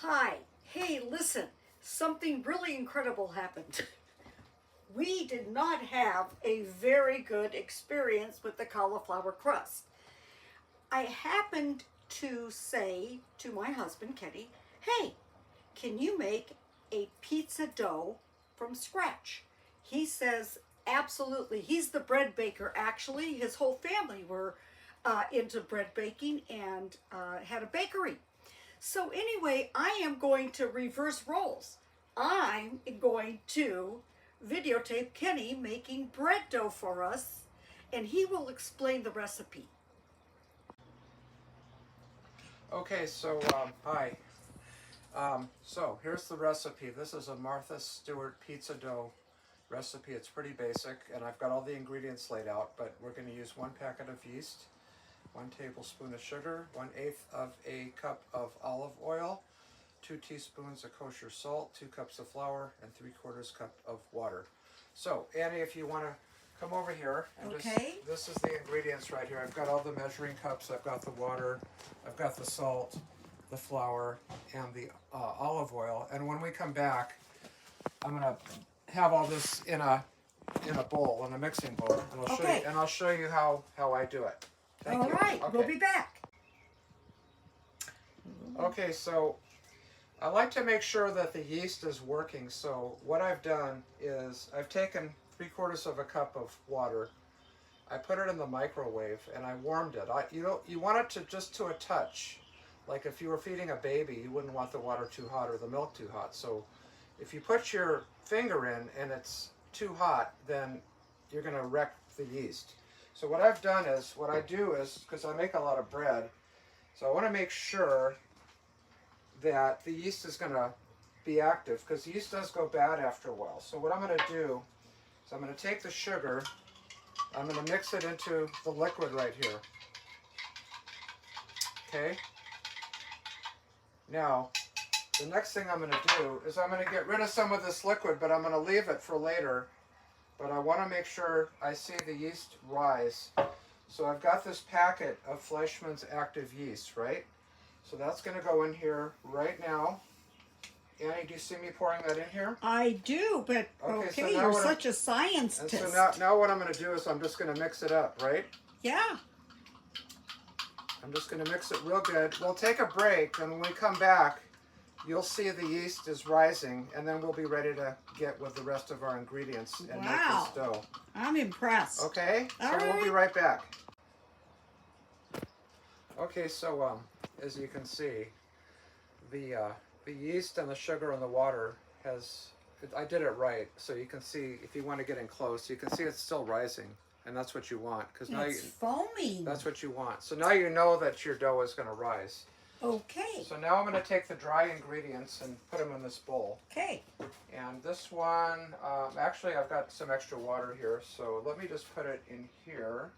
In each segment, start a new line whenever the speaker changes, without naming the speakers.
Hi. Hey, listen, something really incredible happened. We did not have a very good experience with the cauliflower crust. I happened to say to my husband, Kenny, hey, can you make a pizza dough from scratch? He says, absolutely. He's the bread baker, actually. His whole family were into bread baking and had a bakery. So anyway, I am going to reverse roles. I'm going to videotape Kenny making bread dough for us, and he will explain the recipe.
Okay, so hi. So here's the recipe. This is a Martha Stewart Pizza Dough recipe. It's pretty basic, and I've got all the ingredients laid out, but we're going to use 1 packet of yeast, 1 tablespoon of sugar, 1/8 of a cup of olive oil, 2 teaspoons of kosher salt, 2 cups of flour, and 3/4 cup of water. So Annie, if you want to come over here and
Okay.
this is the ingredients right here. I've got all the measuring cups, I've got the water, I've got the salt, the flour, and the olive oil. And when we come back, I'm going to have all this in a bowl, in a mixing bowl, and I'll show you how I do it. Thank you.
All right,
Okay.
we'll be back.
Okay, so I like to make sure that the yeast is working. So what I've done is I've taken 3/4 of a cup of water. I put it in the microwave and I warmed it. You want it to just to a touch. Like if you were feeding a baby, you wouldn't want the water too hot or the milk too hot. So if you put your finger in and it's too hot, then you're going to wreck the yeast. So what I've done is, what I do is, because I make a lot of bread, so I want to make sure that the yeast is going to be active, because yeast does go bad after a while. So what I'm going to do is I'm going to take the sugar, I'm going to mix it into the liquid right here. Okay? Now, the next thing I'm going to do is I'm going to get rid of some of this liquid, but I'm going to leave it for later. But I want to make sure I see the yeast rise. So I've got this packet of Fleischmann's active yeast, right? So that's going to go in here right now. Annie, do you see me pouring that in here?
I do, but okay,
so
you're such a scientist.
And so now what I'm going to do is I'm just going to mix it up, right?
Yeah.
I'm just going to mix it real good. We'll take a break, and when we come back, you'll see the yeast is rising, and then we'll be ready to get with the rest of our ingredients and make this dough.
I'm impressed.
Okay, so
All right.
we'll be right back. Okay, so as you can see, the yeast and the sugar and the water I did it right. So you can see, if you want to get in close, you can see it's still rising, and that's what you want, because now
it's foaming.
That's what you want. So now you know that your dough is going to rise.
Okay.
So now I'm going to take the dry ingredients and put them in this bowl.
Okay.
And this one, actually I've got some extra water here, so let me just put it in here,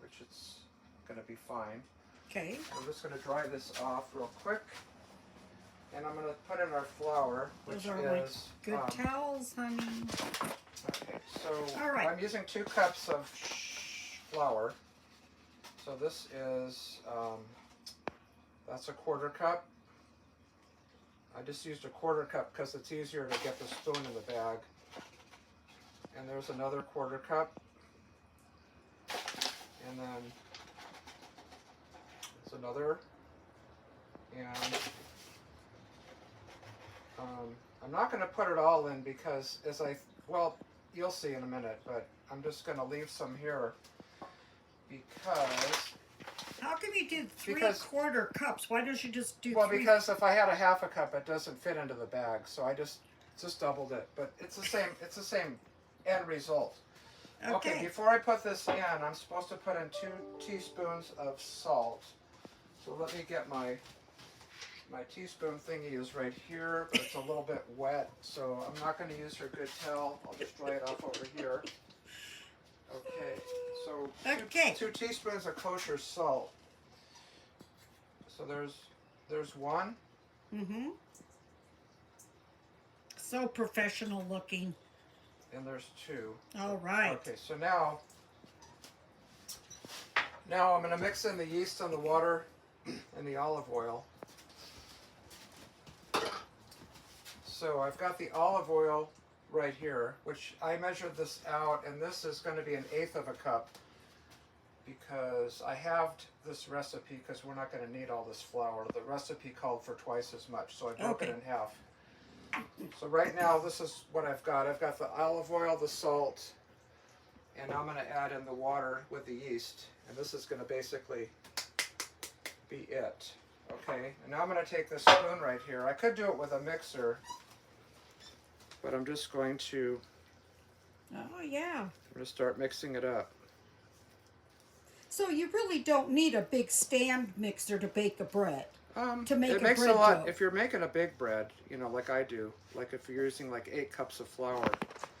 which it's going to be fine.
Okay.
I'm just going to dry this off real quick. And I'm going to put in our flour, which
Those are
is...
good towels, honey.
Okay, so
All right.
I'm using 2 cups of flour. So this is... that's a 1/4 cup. I just used a 1/4 cup because it's easier to get the spoon in the bag. And there's another 1/4 cup. And then there's another. And I'm not going to put it all in because well, you'll see in a minute, but I'm just going to leave some here because...
How come you did 3/4 cups? Why don't you just do
Well,
3?
because if I had a 1/2 cup, it doesn't fit into the bag, so I just doubled it. But it's the same end result. Okay, before I put this in, I'm supposed to put in 2 teaspoons of salt. So let me get my teaspoon thingy is right here, but it's a little bit wet, so I'm not going to use her good towel. I'll just dry it off over here. Okay, so 2 teaspoons of kosher salt. So there's 1.
Mm-hmm. So professional looking.
And there's 2.
All right.
Okay, so now I'm going to mix in the yeast and the water and the olive oil. So I've got the olive oil right here, which I measured this out, and this is going to be 1/8 of a cup because I halved this recipe because we're not going to need all this flour. The recipe called for twice as much, so I broke it in half. So right now, this is what I've got. I've got the olive oil, the salt, and I'm going to add in the water with the yeast, and this is going to basically be it. Okay, and now I'm going to take this spoon right here. I could do it with a mixer, but I'm just going to,
Oh, yeah.
I'm going to start mixing it up.
So you really don't need a big stand mixer to bake a bread. To make
it
a
makes
bread
a lot
dough.
if you're making a big bread, you know, like I do. Like if you're using like 8 cups of flour,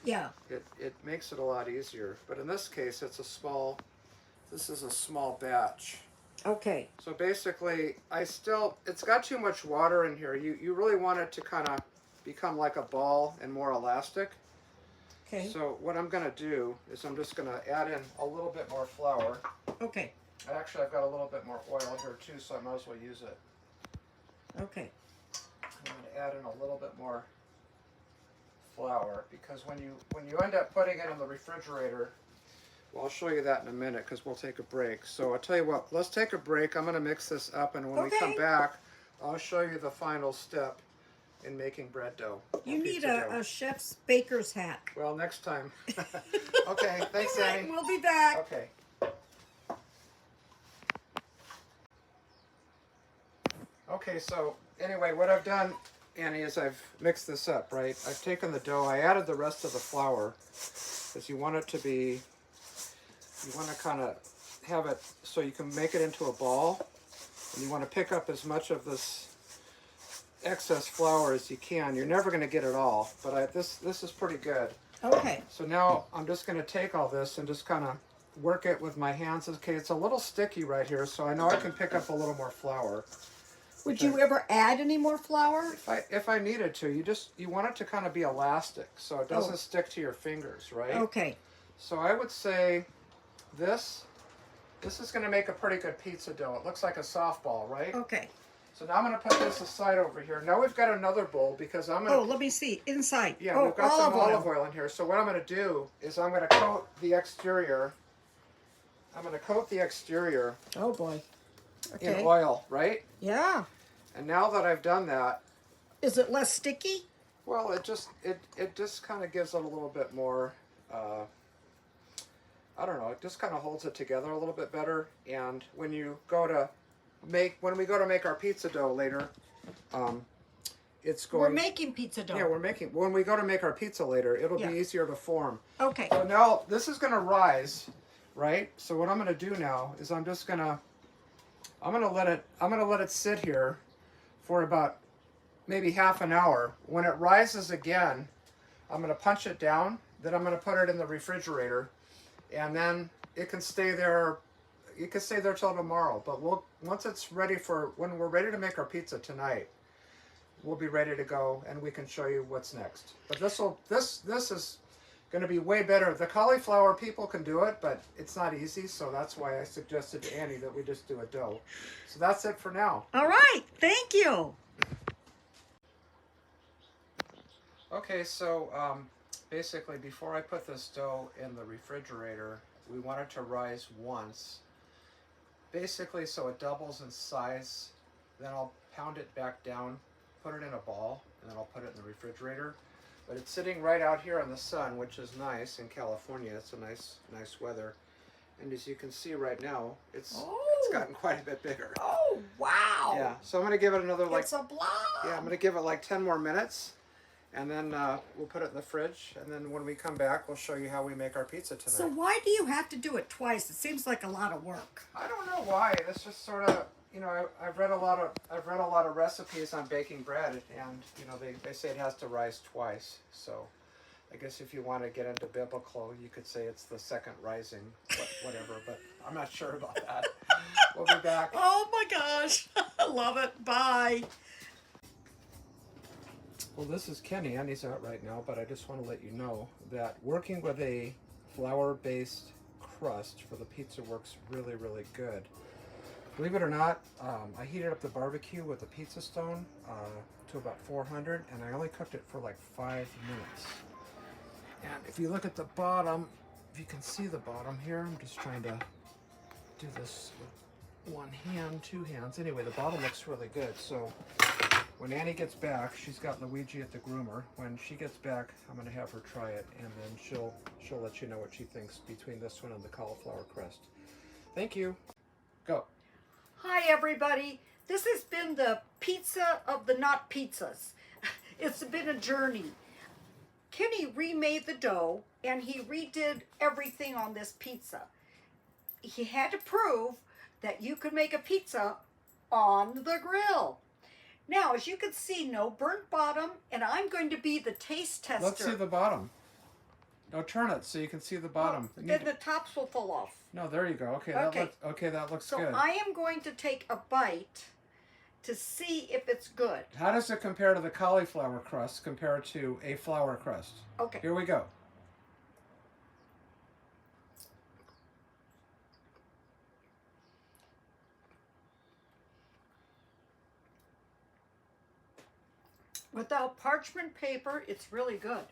Yeah.
it makes it a lot easier. But in this case, this is a small batch.
Okay.
So basically, it's got too much water in here. You really want it to kind of become like a ball and more elastic.
Okay.
So what I'm going to do is I'm just going to add in a little bit more flour.
Okay.
Actually, I've got a little bit more oil here too, so I might as well use it.
Okay.
I'm going to add in a little bit more flour because when you end up putting it in the refrigerator, well, I'll show you that in a minute because we'll take a break. So I'll tell you what, let's take a break. I'm going to mix this up, and when we come back, I'll show you the final step in making bread dough.
You need a chef's baker's hat.
Well, next time. Okay, thanks,
All right,
Annie.
we'll be back.
Okay. Okay, so anyway, what I've done, Annie, is I've mixed this up, right? I've taken the dough, I added the rest of the flour because you want it to be, you want to kind of have it so you can make it into a ball, and you want to pick up as much of this excess flour as you can. You're never going to get it all, but this is pretty good.
Okay.
So now I'm just going to take all this and just kind of work it with my hands. Okay, it's a little sticky right here, so I know I can pick up a little more flour.
Would you ever add any more flour?
If I needed to, you want it to kind of be elastic so it doesn't stick to your fingers, right?
Okay.
So I would say this is going to make a pretty good pizza dough. It looks like a softball, right?
Okay.
So now I'm going to put this aside over here. Now we've got another bowl because I'm going to...
Oh, let me see. Inside.
Yeah, we've got some olive oil in here. So what I'm going to do is I'm going to coat the exterior. I'm going to coat the exterior
Oh, boy.
in
Okay.
oil, right?
Yeah.
And now that I've done that,
Is it less sticky?
well, it just kind of gives it a little bit more, I don't know, it just kind of holds it together a little bit better. And when we go to make our pizza dough later,
We're making pizza dough.
Yeah, when we go to make our pizza later, it'll be easier to form.
Okay.
So now this is going to rise, right? So what I'm going to do now is I'm going to let it sit here for about maybe half an hour. When it rises again, I'm going to punch it down. Then I'm going to put it in the refrigerator, and then it can stay there. It can stay there till tomorrow. But once it's ready when we're ready to make our pizza tonight, we'll be ready to go, and we can show you what's next. But this is going to be way better. The cauliflower, people can do it, but it's not easy, so that's why I suggested to Annie that we just do a dough. So that's it for now.
All right. Thank you.
Okay, so basically before I put this dough in the refrigerator, we want it to rise once. Basically so it doubles in size. Then I'll pound it back down, put it in a ball, and then I'll put it in the refrigerator. But it's sitting right out here in the sun, which is nice in California. It's a nice weather. And as you can see right now, it's gotten quite a bit bigger.
Oh, wow.
Yeah, so I'm going to give it another
It's a blob.
yeah, I'm going to give it like 10 more minutes. And then we'll put it in the fridge. And then when we come back, we'll show you how we make our pizza tonight.
So why do you have to do it twice? It seems like a lot of work.
I don't know why. It's just sort of, you know, I've read a lot of recipes on baking bread, and you know they say it has to rise twice. So I guess if you want to get into biblical, you could say it's the second rising, whatever. But I'm not sure about that. We'll be back.
Oh my gosh. I love it. Bye.
Well, this is Kenny, and he's out right now, but I just want to let you know that working with a flour-based crust for the pizza works really, really good. Believe it or not, I heated up the barbecue with a pizza stone to about 400, and I only cooked it for like 5 minutes. And if you look at the bottom, if you can see the bottom here, I'm just trying to do this with one hand, two hands. Anyway, the bottom looks really good. So when Annie gets back, she's got Luigi at the groomer. When she gets back, I'm going to have her try it, and then she'll let you know what she thinks between this one and the cauliflower crust. Thank you. Go.
Hi everybody, this has been the pizza of the not pizzas. It's been a journey. Kenny remade the dough and he redid everything on this pizza. He had to prove that you could make a pizza on the grill. Now, as you can see, no burnt bottom, and I'm going to be the taste tester.
Let's see the bottom. No, turn it so you can see the bottom.
Then the tops will fall off.
No, there you go. Okay, that looks
so
good.
I am going to take a bite to see if it's good.
How does it compare to the cauliflower crust compared to a flour crust?
Okay.
Here we go.
Without parchment paper, it's really good.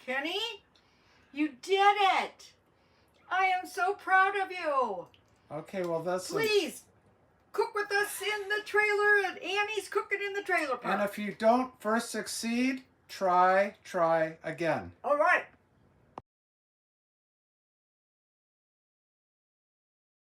Kenny, you did it! I am so proud of you.
Okay, well that's...
Please, cook with us in the trailer, and Annie's cooking in the trailer park.
And if you don't first succeed, try again.
All right.